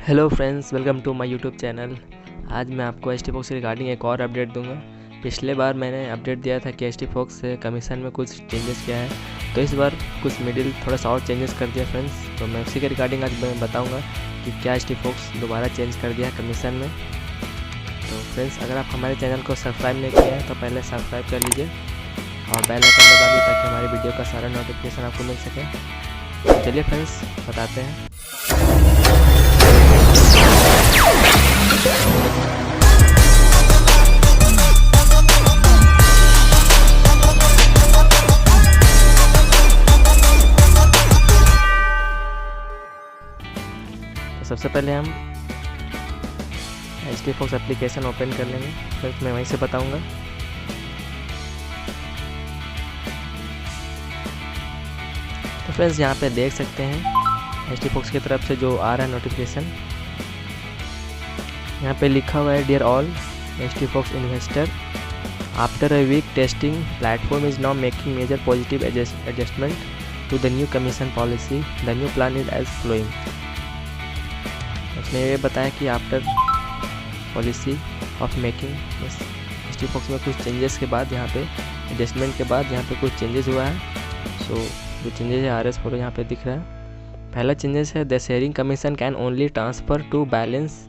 Hello friends, welcome to my YouTube channel. आज मैं आपको HTFox से रिगार्डिंग एक और अपडेट दूंगा। पिछले बार मैंने अपडेट दिया था कि HTFox से कमीशन में कुछ चेंजेस किया है, तो इस बार कुछ मिडिल थोड़ा सा और चेंजेस कर दिया फ्रेंड्स। तो मैं उसी के रिगार्डिंग आज मैं बताऊंगा कि क्या HTFox दोबारा चेंज कर दिया है कमीशन में। तो फ्रेंड्स, अगर आप हमारे चैनल को सब्सक्राइब नहीं किए हैं तो पहले सब्सक्राइब कर लीजिए और बेल आइकन दबा लीजिए ताकि हमारी वीडियो का सारा नोटिफिकेशन आपको मिल सके। तो चलिए फ्रेंड्स, बताते हैं। तो सबसे पहले हम HTFox एप्लीकेशन ओपन कर लेंगे, फिर मैं वहीं से बताऊंगा। तो फ्रेंड्स, यहाँ पे देख सकते हैं HTFox की तरफ से जो आ रहा है नोटिफिकेशन, यहाँ पे लिखा हुआ है dear all HTFox investor, after a week testing platform is now making major positive adjustment to the new commission policy. The new plan is as following. उसने ये बताया कि after policy of making HTFox में कुछ changes के बाद, यहाँ पे एडजस्टमेंट के बाद यहाँ पे कुछ चेंजेस हुआ है। सो जो चेंजेस है RS फोटो यहाँ पे दिख रहा है। पहला चेंजेस है the sharing commission can only transfer to balance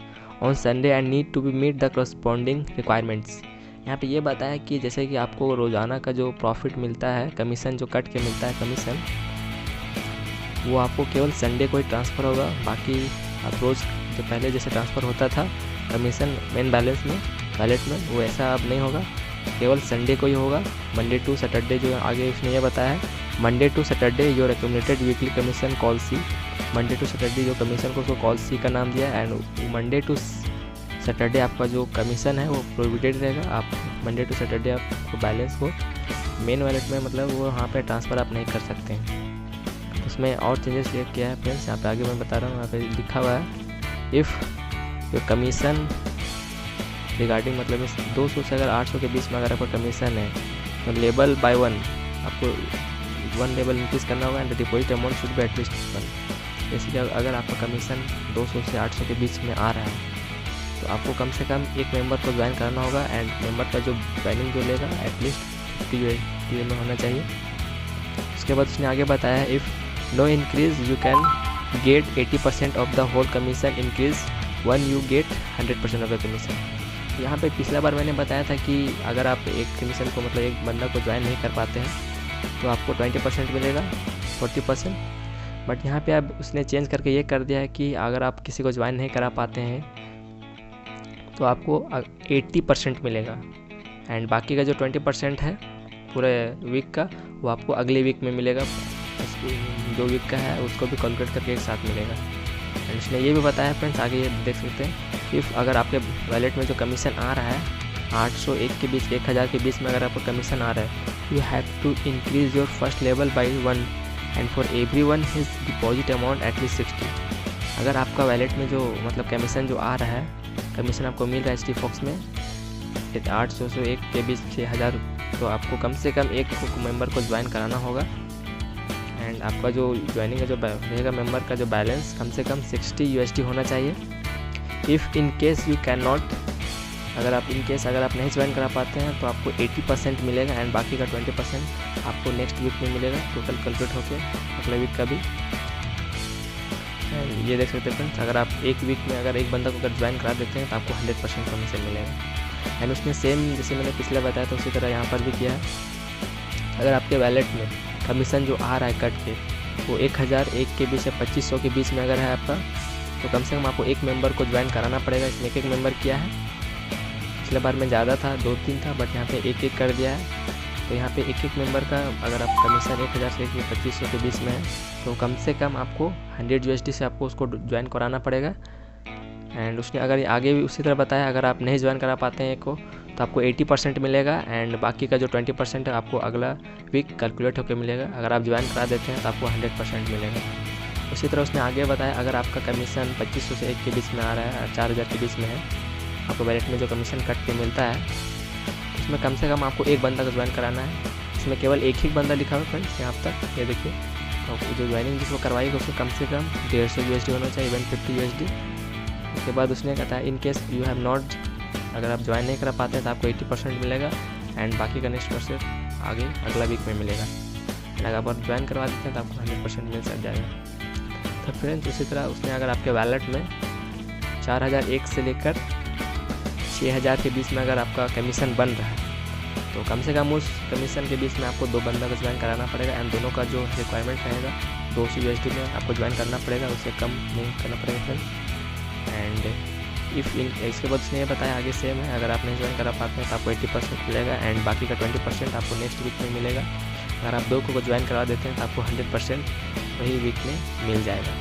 on Sunday and need to be meet the corresponding requirements. यहाँ पे ये बताया कि जैसे कि आपको रोज़ाना का जो प्रॉफिट मिलता है, कमीशन जो कट के मिलता है कमीशन, वो आपको केवल संडे को ही ट्रांसफ़र होगा। बाकी आप रोज़ जो पहले जैसे ट्रांसफ़र होता था कमीशन मेन बैलेंस में, वैलेट में, वो ऐसा अब नहीं होगा, केवल संडे को ही होगा। मंडे टू सैटरडे जो आगे उसने ये बताया है, Monday to Saturday your accumulated weekly commission call see. Monday to Saturday जो कमीशन को उसको कॉल सी का नाम दिया है। एंड मंडे टू सैटरडे आपका जो कमीशन है वो प्रोविडेड रहेगा। आप मंडे टू सैटरडे आपको बैलेंस को मेन वैलेट में, मतलब वो वहाँ पे ट्रांसफ़र आप नहीं कर सकते हैं। उसमें और चेंजेस किया है फ्रेंड्स, यहाँ पे आगे मैं बता रहा हूँ। यहाँ पे लिखा हुआ है इफ़ जो कमीशन रिगार्डिंग, मतलब इस 200 से अगर 800 के बीच में अगर आपका कमीशन है तो लेवल बाय वन आपको 1 लेवल इंक्रीज़ करना होगा। And deposit amount should be at least 1। जैसे कि अगर आपका कमीशन 200 से 800 के बीच में आ रहा है तो आपको कम से कम एक मेंबर को ज्वाइन करना होगा। एंड मेंबर का जो ज्वाइनिंग जो लेगा एटलीस्ट 50 में होना चाहिए। उसके बाद उसने आगे बताया है if no increase you can get 80% of the whole commission increase one you get 100% of the commission. यहाँ पे पिछला बार मैंने बताया था कि अगर आप एक कमीशन को, मतलब एक बंदा को ज्वाइन नहीं कर पाते हैं तो आपको 20% मिलेगा, 40%। बट यहाँ पे अब उसने चेंज करके ये कर दिया है कि अगर आप किसी को ज्वाइन नहीं करा पाते हैं तो आपको 80% मिलेगा। एंड बाकी का जो 20% है पूरे वीक का, वो आपको अगले वीक में मिलेगा। जो वीक का है उसको भी कैलकुलेट करके एक साथ मिलेगा। एंड उसने ये भी बताया फ्रेंड्स, आगे ये देख सकते हैं कि अगर आपके वैलेट में जो कमीशन आ रहा है 801 के बीच, 1000 के बीच में अगर आपको कमीशन आ रहा है, you have to increase your first level by 1 and for every one his deposit amount at least 60। अगर आपका वैलेट में जो, मतलब कमीशन जो आ रहा है, कमीशन आपको मिल रहा है HTFox में 800 से 1 के बीच 6000, तो आपको कम से कम एक मेंबर को ज्वाइन कराना होगा। एंड आपका जो ज्वाइनिंग का जो रहेगा मेंबर का जो बैलेंस कम से कम 60 USD होना चाहिए। If in case you can not, अगर आप नहीं ज्वाइन करा पाते हैं तो आपको 80% मिलेगा। एंड बाकी का 20% आपको नेक्स्ट वीक में मिलेगा, टोटल कैलकुलेट होकर अगले वीक का भी। एंड ये देख सकते हैं फ्रेंड्स, अगर आप एक वीक में अगर एक बंदा को अगर ज्वाइन करा देते हैं तो आपको 100% कमीशन मिलेगा। एंड उसने सेम जैसे मैंने पिछले बताया था उसी तरह यहाँ पर भी किया है। अगर आपके वैलेट में कमीशन जो आ रहा है कट के, वो 1001 के बीच या 2500 के बीच में अगर है आपका, तो कम से कम आपको एक मेंबर को ज्वाइन कराना पड़ेगा। इसमें एक मेंबर किया है, पिछले बार में ज़्यादा था, 2-3 था, बट यहाँ पे एक कर दिया है। तो यहाँ पे एक मेंबर का अगर आप कमीशन 1000 से 2500 के बीच में है तो कम से कम आपको 100 USD से आपको उसको ज्वाइन कराना पड़ेगा। एंड उसने अगर आगे भी उसी तरह बताया, अगर आप नहीं ज्वाइन करा पाते हैं एक को तो आपको 80% मिलेगा। एंड बाकी का जो 20% है आपको अगला वीक कैलकुलेट होकर मिलेगा। अगर आप ज्वाइन करा देते हैं तो आपको 100% मिलेगा। उसी तरह उसने आगे बताया, अगर आपका कमीशन 2500 से 1 के बीच में आ रहा है, 4000 के बीच में है, आपको वैलेट में जो कमीशन कट के मिलता है उसमें कम से कम आपको एक बंदा को ज्वाइन कराना है। इसमें केवल एक ही बंदा लिखा हुआ है फ्रेंड्स यहाँ तक, ये देखिए और जो ज्वाइनिंग जिसको करवाएगा उसको कम से कम 150 USD होना चाहिए, 150 USD। उसके बाद उसने कहता है in case you have not, अगर आप ज्वाइन नहीं करा पाते हैं तो आपको 80% मिलेगा एंड बाकी का नेक्स्ट परसेंट आगे अगला वीक में मिलेगा। एंड अगर आप ज्वाइन करवा देते हैं तो आपको 100% मिल सक जाएगा। तो फ्रेंड्स उसी तरह उसने अगर आपके वैलेट में 4001 से लेकर 6000 के बीच में अगर आपका कमीशन बन रहा है तो कम से कम उस कमीशन के बीच में आपको 2 बंदा को ज्वाइन कराना पड़ेगा एंड दोनों का जो रिक्वायरमेंट रहेगा 200 USD में आपको ज्वाइन करना पड़ेगा, उससे कम नहीं करना पड़ेगा फ्रेंड्स। एंड इसके बाद उसने ये बताया आगे सेम है, अगर आप नहीं ज्वाइन करा पाते हैं तो आपको 80% मिलेगा एंड बाकी का 20% आपको नेक्स्ट वीक में मिलेगा। अगर आप 2 को ज्वाइन करवा देते हैं तो आपको 100% वही वीक में मिल जाएगा।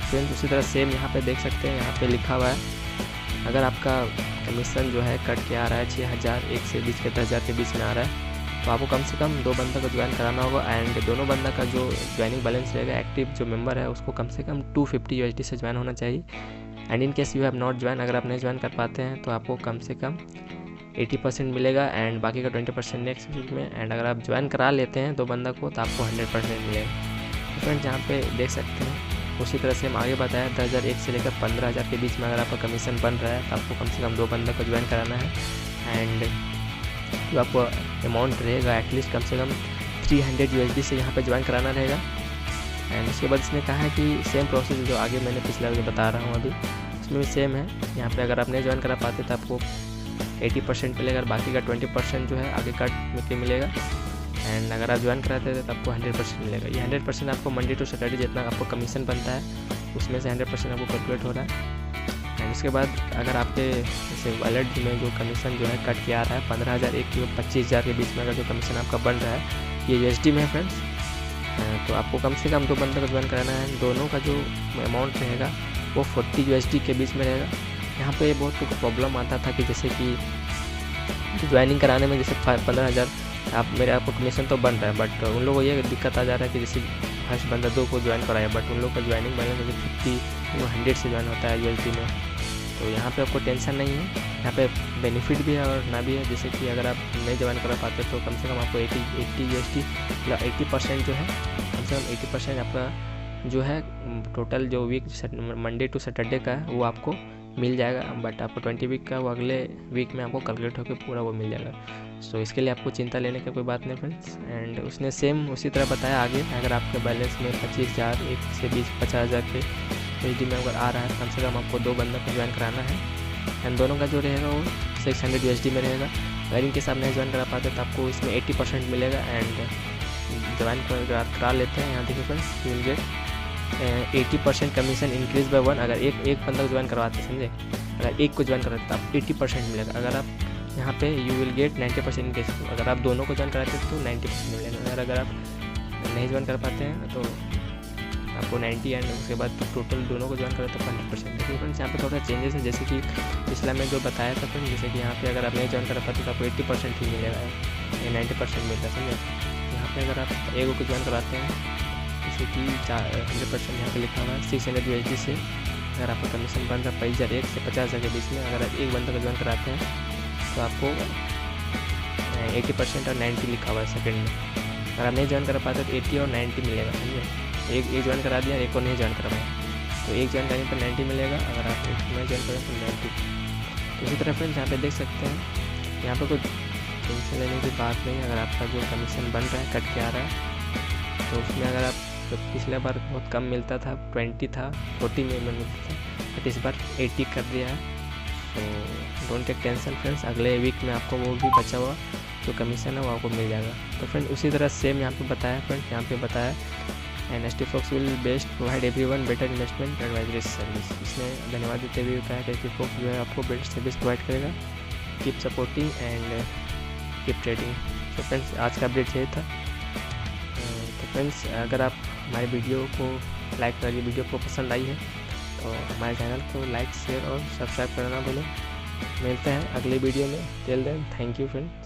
फ्रेंड्स उसी तरह सेम यहाँ पे देख सकते हैं, यहाँ पे लिखा हुआ है अगर आपका कमीशन जो है कट के आ रहा है 6001 से 10,000 के बीच में आ रहा है तो आपको कम से कम 2 बंदा को ज्वाइन कराना होगा एंड दोनों बंदा का जो ज्वाइनिंग बैलेंस रहेगा एक्टिव जो मेंबर है उसको कम से कम 250 USD से ज्वाइन होना चाहिए। And in case you have not join, अगर आप नहीं ज्वाइन कर पाते हैं तो आपको कम से कम 80% मिलेगा एंड बाकी का 20% नेक्स्ट वीक में। एंड अगर आप ज्वाइन करा लेते हैं 2 बंदा को तो आपको 100% मिलेगा। तो फ्रेंड्स यहाँ पे देख सकते हैं उसी तरह से हम आगे बताया 10,001 से लेकर 15,000 के बीच में अगर आपका कमीशन बन रहा है तो आपको कम से कम 2 बंदा को ज्वाइन कराना है एंड जो आपको अमाउंट रहेगा एटलीस्ट कम से कम 300 USD से यहाँ पे ज्वाइन कराना रहेगा। एंड उसके बाद इसने कहा है कि सेम प्रोसेस जो आगे मैंने पिछला वीडियो बता रहा हूँ अभी उसमें भी सेम है। यहाँ पे अगर आप नहीं ज्वाइन करा पाते तो आपको 80% मिलेगा और बाकी का 20% जो है आगे कट के मिलेगा। एंड अगर आप ज्वाइन कराते हैं तो आपको 100% मिलेगा। ये 100% आपको मंडे टू सैटरडे जितना आपको कमीशन बनता है उसमें से 100% आपको कैलकुलेट हो रहा है। एंड उसके बाद अगर आपके जैसे वैलेट में जो कमीशन जो है कट के आ रहा है 15,001 की 25,000 के बीच में अगर जो कमीशन आपका बन रहा है ये USD में है फ्रेंड्स, तो आपको कम से कम 2 बंदे को ज्वाइन कराना है। दोनों का जो अमाउंट रहेगा वो 40 USD के बीच में रहेगा। यहाँ पे बहुत प्रॉब्लम आता था कि जैसे कि ज्वाइनिंग कराने में जैसे 15,000 आपको कमीशन तो बन रहा है बट उन लोगों को ये दिक्कत आ जा रहा है कि जैसे फर्स्ट बंदा 2 को ज्वाइन कराया बट उन लोग का ज्वाइनिंग बैलेंस 100 से ज्वाइन होता है USD में। तो यहाँ पे आपको टेंशन नहीं है, यहाँ पे बेनिफिट भी है और ना भी है। जैसे कि अगर आप नहीं ज्वाइन करा पाते तो कम से कम आपको 80 USD मतलब 80% जो है कम से कम 80% आपका जो है टोटल जो वीक मंडे टू सैटरडे का है वो आपको मिल जाएगा। बट आपको 20 वीक का वो अगले वीक में आपको कैलकुलेट होकर पूरा वो मिल जाएगा। सो इसके लिए आपको चिंता लेने की कोई बात नहीं फ्रेंड्स। एंड उसने सेम उसी तरह बताया आगे अगर आपके बैलेंस में 25,000 1 से 50,000 के USD में अगर आ रहा है कम से कम आपको 2 बंदा को ज्वाइन कराना है एंड दोनों का जो रहेगा वो 600 USD में रहेगा। अगर इनके साथ नहीं ज्वाइन करा पाते तो आपको इसमें 80% मिलेगा एंड ज्वाइन करा लेते हैं यहाँ देखिए friends you will get 80% commission increase by 1। अगर एक बंदा को ज्वाइन करवाते समझे, अगर एक को ज्वाइन कराते तो आपको 80% मिलेगा। अगर आप यहाँ पे यू विल गेट 90% केस, अगर आप दोनों को ज्वाइन कराते हैं तो 90% मिलेगा। अगर आप नहीं ज्वाइन कर पाते हैं तो आपको 90 एंड उसके बाद टोटल दोनों को ज्वाइन कराते तो 100%। देखिए फ्रेंड्स यहाँ पे थोड़ा चेंजेस है जैसे कि पिछला में जो बताया था फ्रेंड्स, जैसे कि यहाँ पे अगर आप नहीं ज्वाइन कर पाते तो आपको 80% ही मिलेगा, ये 90% मिलता है समझे। यहाँ पे अगर आप एक को ज्वाइन कराते हैं जैसे कि 100% यहाँ पे लिखा हुआ है 600 USD से अगर आपका कमीशन बन रहा है 25,001 से 50,000 के बीच में। अगर आप एक बंदा को ज्वाइन कराते हैं तो आपको 80% और 90 लिखा हुआ है सेकंड में। अगर आप नहीं ज्वाइन कर पाते तो 80 और 90 मिलेगा समझे। एक ज्वाइन करा दिया, एक को नहीं ज्वाइन करवाया तो एक ज्वाइन करने पर 90 मिलेगा, अगर आप एक नहीं ज्वाइन करें तो 90। तो इसी तरह फ्रेंड्स यहाँ पे देख सकते हैं यहाँ पे कोई टेंशन लेने की बात नहीं। अगर आपका जो कमीशन बन रहा है कट के आ रहा है तो उसमें अगर आप पिछले बार बहुत कम मिलता था 20 था 40 में मिलता था बट इस बार 80 कर दिया है। तो डोंट टेक टेंशन फ्रेंड्स, अगले वीक में आपको वो भी बचा हुआ जो कमीशन है वो आपको मिल जाएगा। तो फ्रेंड उसी तरह सेम यहाँ पे बताया फ्रेंड्स, यहाँ पे बताया and STFox will best provide everyone better investment advisory service. इसने धन्यवाद देते हुए कहा कि STFox जो है आपको बेस्ट सर्विस प्रोवाइड करेगा। Keep supporting and keep trading. तो फ्रेंड्स आज का अपडेट यही था। तो फ्रेंड्स अगर आप हमारे वीडियो को लाइक करिए, वीडियो को पसंद आई है तो हमारे चैनल को लाइक शेयर और सब्सक्राइब करना भूलें। मिलते हैं अगले वीडियो में, till then thank you friends.